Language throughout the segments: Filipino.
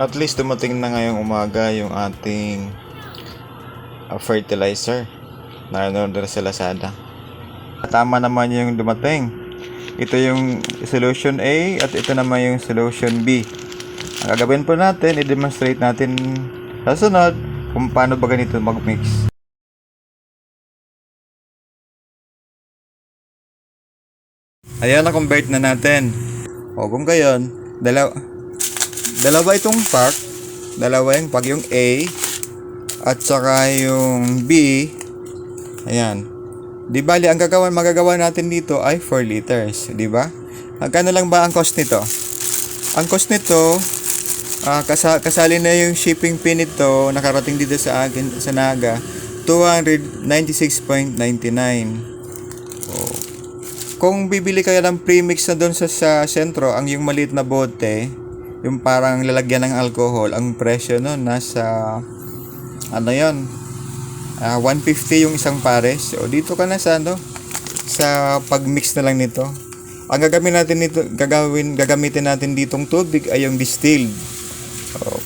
At least dumating na ngayong umaga yung ating fertilizer na in-order sa Lazada. Tama naman yung dumating. Ito yung solution A at ito naman yung solution B. Ang gagawin po natin, i-demonstrate natin sa sunod kung paano ba ganito mag-mix. Ayan, na-convert na natin. O kung gayon, dalawa itong pack. Dalawa yung pack, yung A at saka yung B. Ayan. Di bali, ang magagawa natin dito ay 4 liters. Di ba? Magkano lang ba ang cost nito? Ang cost nito, kasali na yung shipping fee nito, nakarating dito sa akin sa Naga, 296.99. Kung bibili kayo ng premix na doon sa sentro, ang yung maliit na bote, yung parang lalagyan ng alcohol, ang presyo noon nasa 150 yung isang pares. O dito ka na sa pagmix na lang nito. Ang gagamitin natin ditong tubig ay yung distilled.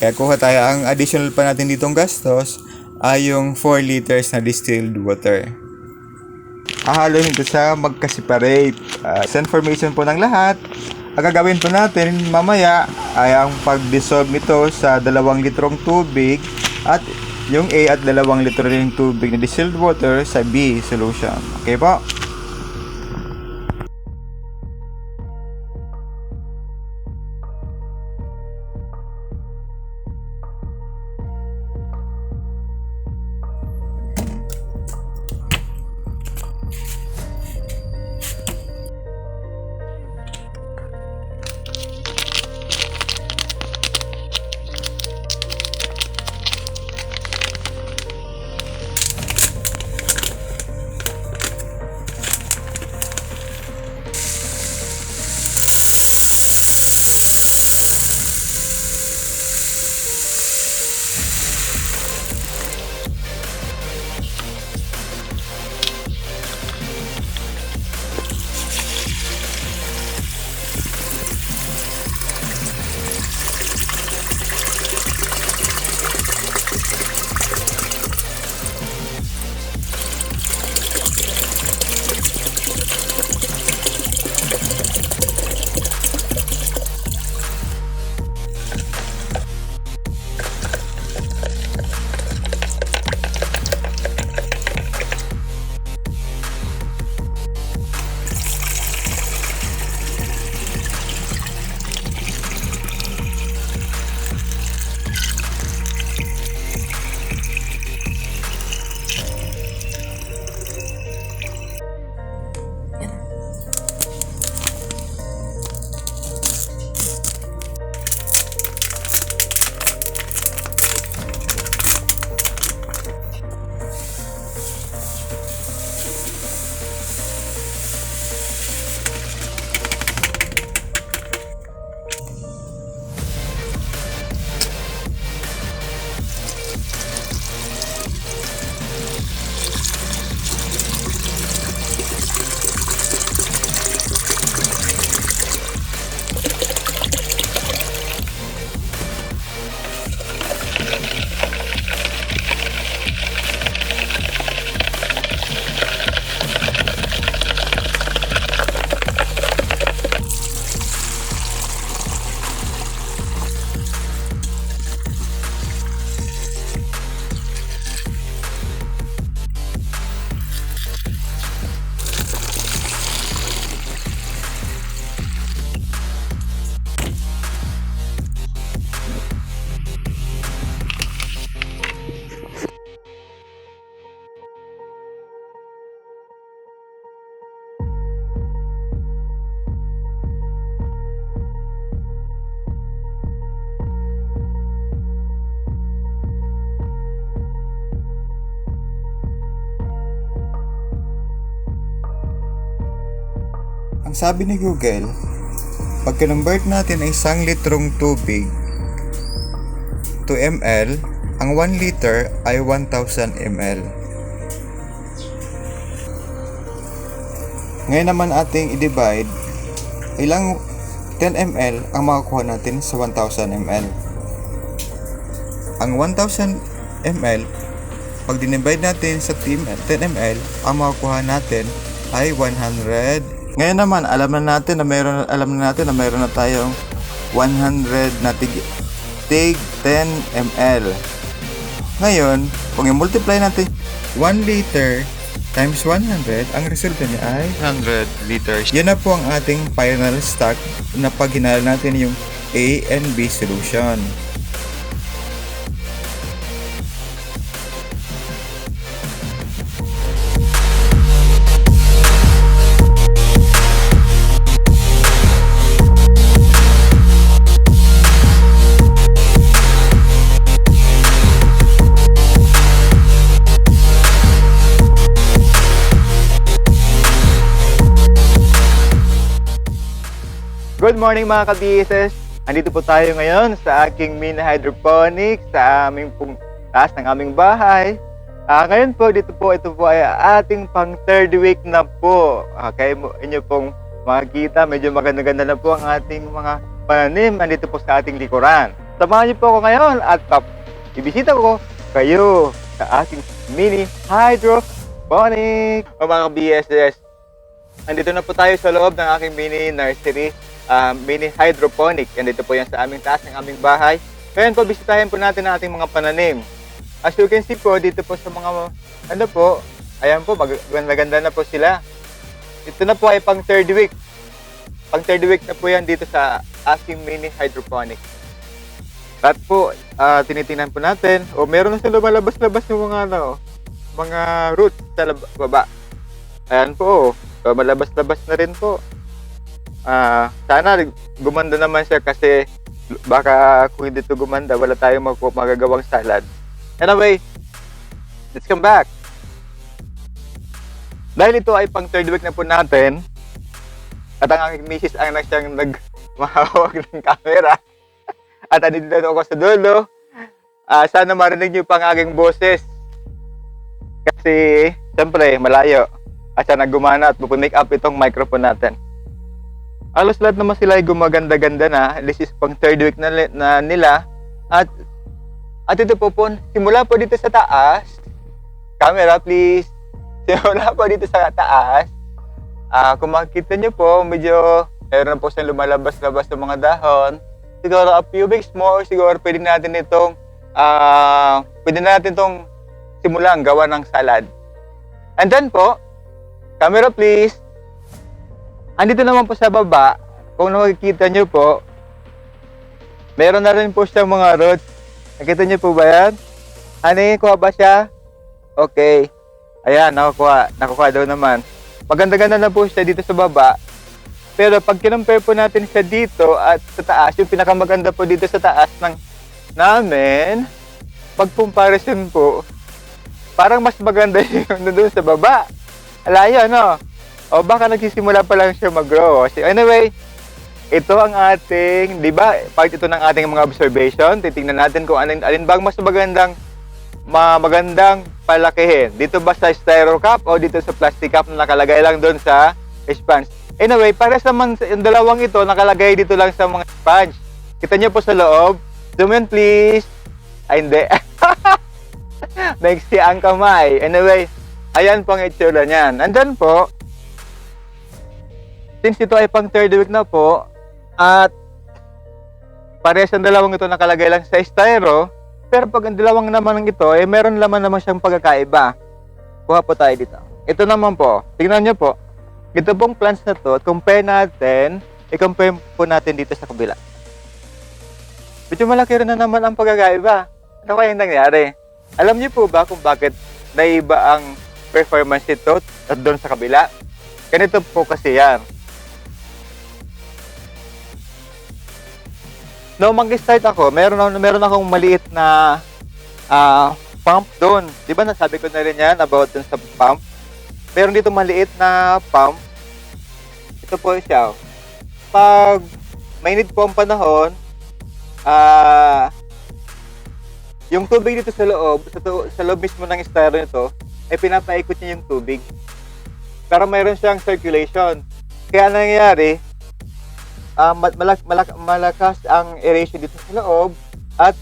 Kaya kuha tayo, ang additional pa natin ditong gastos ay yung 4 liters na distilled water. Ahalo nito sa magka-separate. Sa information po ng lahat, ang gagawin po natin mamaya ay ang pag-dissolve nito sa 2 litrong tubig at yung A at 2 litro rin tubig na distilled water sa B solution. Okay po? Ang sabi ni Google, pag convert natin ang 1 litrong tubig to ml, ang 1 liter ay 1,000 ml. Ngayon naman ating i-divide, ilang 10 ml ang makukuha natin sa 1,000 ml. ang 1,000 ml, pag dinivide natin sa 10 ml, ang makukuha natin ay 100. Ngayon naman, alam na natin na mayroon na tayong 100 na tig 10 ml. Ngayon, kung i-multiply natin 1 liter times 100, ang resulta niya ay 100 liters. Yan na po ang ating final stock na pag hinalo natin yung A and B solution. Good morning mga ka-BSS! Andito po tayo ngayon sa aking mini hydroponics sa aming taas ng aming bahay. Ngayon po, ito po ay ating pang third week na po. Kaya inyo pong makikita, medyo maganda-ganda na po ang ating mga pananim andito po sa ating likuran. Samahan niyo po ako ngayon at ibisita ko kayo sa ating mini hydroponics. Mga ka-BSS, andito na po tayo sa loob ng aking mini nursery. Mini hydroponic. And dito po yan sa aming taas ng aming bahay. Ngayon po, bisitahin po natin ang ating mga pananim. As you can see po, dito po sa mga, ayan po, maganda na po sila. Ito na po ay pang third week. Pang third week na po yan dito sa aking mini hydroponic. At po, tinitingnan po natin, meron na sila lumalabas-labas yung mga roots sa baba. Ayan po, malabas-labas na rin po. Sana gumanda naman siya kasi baka kung hindi ito gumanda, wala tayong magagawang salad. Anyway, let's come back. Dahil ito ay pang third week na po natin at ang aking misis ang siyang nagmahawak ng camera at andito na ako sa dulo. Sana marinig niyo pa ang aking boses kasi siyempre malayo at sana gumana at make up itong microphone natin. Alos lahat naman sila ay gumaganda-ganda na. This is pang third week na nila. At ito po, simula po dito sa taas. Camera please. Simula po dito sa taas. Kung makikita nyo po, medyo meron na po siyang lumalabas-labas ng mga dahon. Siguro a few weeks more, siguro pwede natin itong simulang gawa ng salad. And then po, camera please. Andito naman po sa baba, kung nakikita nyo po, meron na rin po siyang mga roots. Nakita nyo po ba yan? Kuha ba siya? Okay. Ayan, nakukuha daw naman. Maganda-ganda na po siya dito sa baba. Pero pag kinompare po natin siya dito at sa taas, yung pinakamaganda po dito sa taas namin, pag comparison po, parang mas maganda yung doon sa baba. Alayo, no? O baka nagsisimula pa lang siya mag-grow. Anyway, ito ang ating, di ba, part ito ng ating mga observation. Titingnan natin kung alin bang mas magandang palakihin. Dito ba sa styro cup o dito sa plastic cup na nakalagay lang doon sa sponge. Anyway, pares naman yung dalawang ito nakalagay dito lang sa mga sponge. Kita niyo po sa loob. Zoom in please. Ay, hindi. Maiksi ang kamay. Anyway, ayan po ang itsura niyan. And then po, since ito ay pang third week na po, at parehas ang dalawang ito nakalagay lang sa styro, pero pag ang dalawang naman ito, meron naman siyang pagkakaiba. Kuha po tayo dito. Ito naman po, tingnan nyo po, ito pong plants na to, i-compare po natin dito sa kabila. Medyo malaki rin na naman ang pagkakaiba. Ano kaya yung nangyari? Alam niyo po ba kung bakit naiba ang performance ito at doon sa kabila? Ganito po kasi yan. Noong mag-start ako, meron akong maliit na pump doon. Di ba nasabi ko na rin yan about dun sa pump? Meron dito maliit na pump. Ito po siya. Pag mainit po ang panahon, yung tubig dito sa loob mismo ng styro nito, ay pinapaikot niya yung tubig. Pero mayroon siyang circulation. Kaya nangyayari, malakas ang aeration dito sa loob at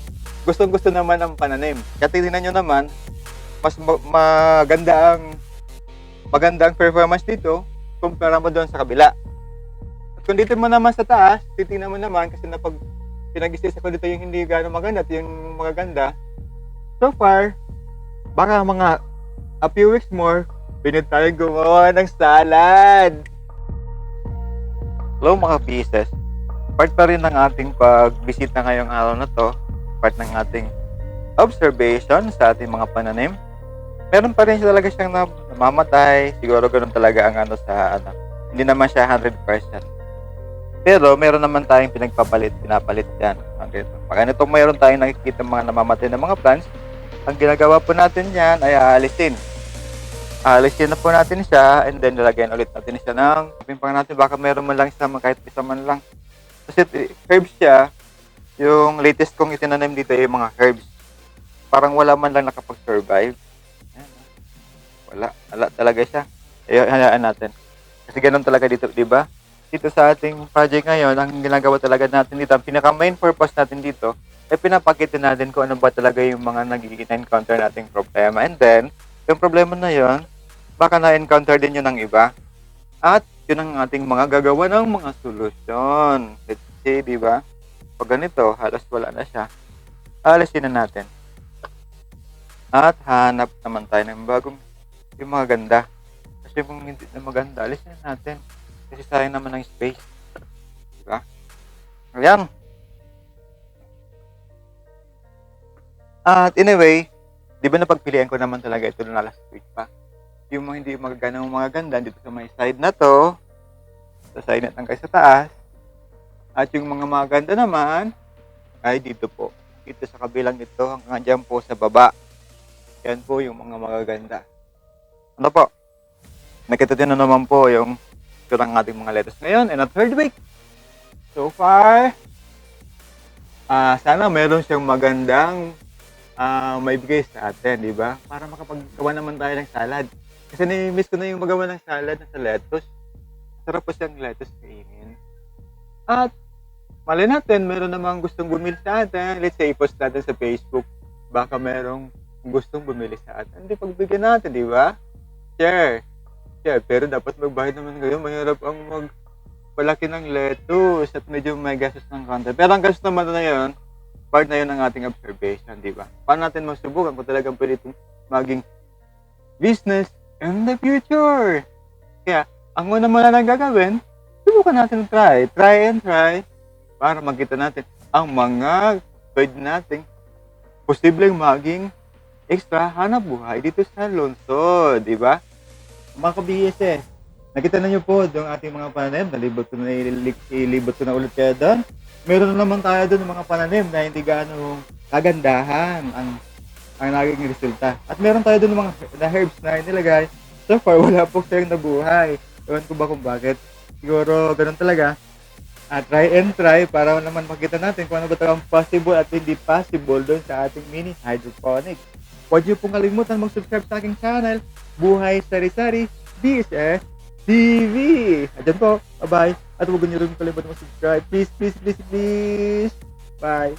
gustong-gusto naman ng pananim. Kaya tingnan nyo naman, mas maganda ang performance dito kumpara mo doon sa kabila. At kung dito mo naman sa taas, titingnan mo naman kasi pinag-isisa ko dito yung hindi gano'ng maganda at yung magaganda. So far, baka mga a few weeks more, pinit tayo gumawa ng salad. Hello mga pieces. Part pa rin ng ating pagbisita ngayong araw na to, part ng ating observation sa ating mga pananim. Meron pa rin talaga siyang namamatay. Siguro ganoon talaga ang hindi naman siya 100%. Pero meron naman tayong pinapalit yan. Pag ganito mayroon tayong nakikita mga namamatay na mga plants, ang ginagawa po natin yan ay aalisin. Aalisin na po natin siya and then nilagyan ulit natin siya ng pimpang natin. Baka meron man lang siya, kahit isa man lang. Kasi herbs siya, yung latest kong itinanim dito ay yung mga herbs. Parang wala man lang nakapag-survive. Wala talaga siya. Hayaan natin. Kasi ganun talaga dito, di ba? Dito sa ating project ngayon, ang ginagawa talaga natin dito, ang pinaka main purpose natin dito, ay pinapakita natin kung ano ba talaga yung mga nagiging-encounter nating problema. And then, yung problema na yon, baka na-encounter din yun ng iba. At yun ang ating mga gagawa ng mga solusyon. Let's see, di ba? Pag ganito, halos wala na siya. Alisin na natin. At hanap naman tayo ng bagong yung mga ganda. Kasi kung hindi na maganda, alisin na natin. Kasi sayang naman ng space. Diba? Ayan. At anyway, di ba napagpilian ko naman talaga ito na last week pa. Yung mga hindi magaganang mga ganda dito sa may side na to. Sa side na tangkay sa taas. At yung mga maganda naman ay dito po. Dito sa kabilang ito hanggang dyan po sa baba. Yan po yung mga magaganda. Ano po? Nakita din na naman po yung ito ng ating mga lettuce ngayon and at third week. So far, sana meron siyang magandang may bigay sa atin, di ba? Para makapagawa naman tayo ng salad. Kasi ni-miss ko na yung magawa ng salad na sa lettuce. Sarap po siyang lettuce kainin. At malay natin, meron namang gustong bumili sa atin. Let's say, i-post natin sa Facebook. Baka merong gustong bumili sa atin. Hindi pagbigyan natin, di ba? Share. Pero dapat magbayad naman kayo. Mahirap ang magpalaki ng lettuce at medyo may gastos ng konti. Pero ang gastos naman na yun, part na yun ng ating observation, di ba? Paano natin masubukan kung talagang pwede itong maging business in the future? Kaya, ang una muna lang gagawin, subukan natin try and try para makita natin ang mga pwede nating posibleng maging extra hanap buhay dito sa lungsod, di ba? Mga ka-BSS, nakita na nyo po yung ating mga pananim, ilibot ko na ulit kayo doon. Meron na naman tayo doon ng mga pananim na hindi gaano kagandahan ang naging resulta. At meron tayo doon ng mga herbs na inilagay. So far, wala po silang nabuhay. Ewan ko ba kung bakit. Siguro, ganun talaga. Try and try para naman makita natin kung ano ba talagang possible at hindi possible doon sa ating mini hydroponics. Huwag niyo pong kalimutan mag-subscribe sa aking channel, Buhay Sari-Sari BSS TV. Ayan po, bye-bye. At huwag niyo rin kalimutan mag-subscribe. Please, please, please, please. Bye.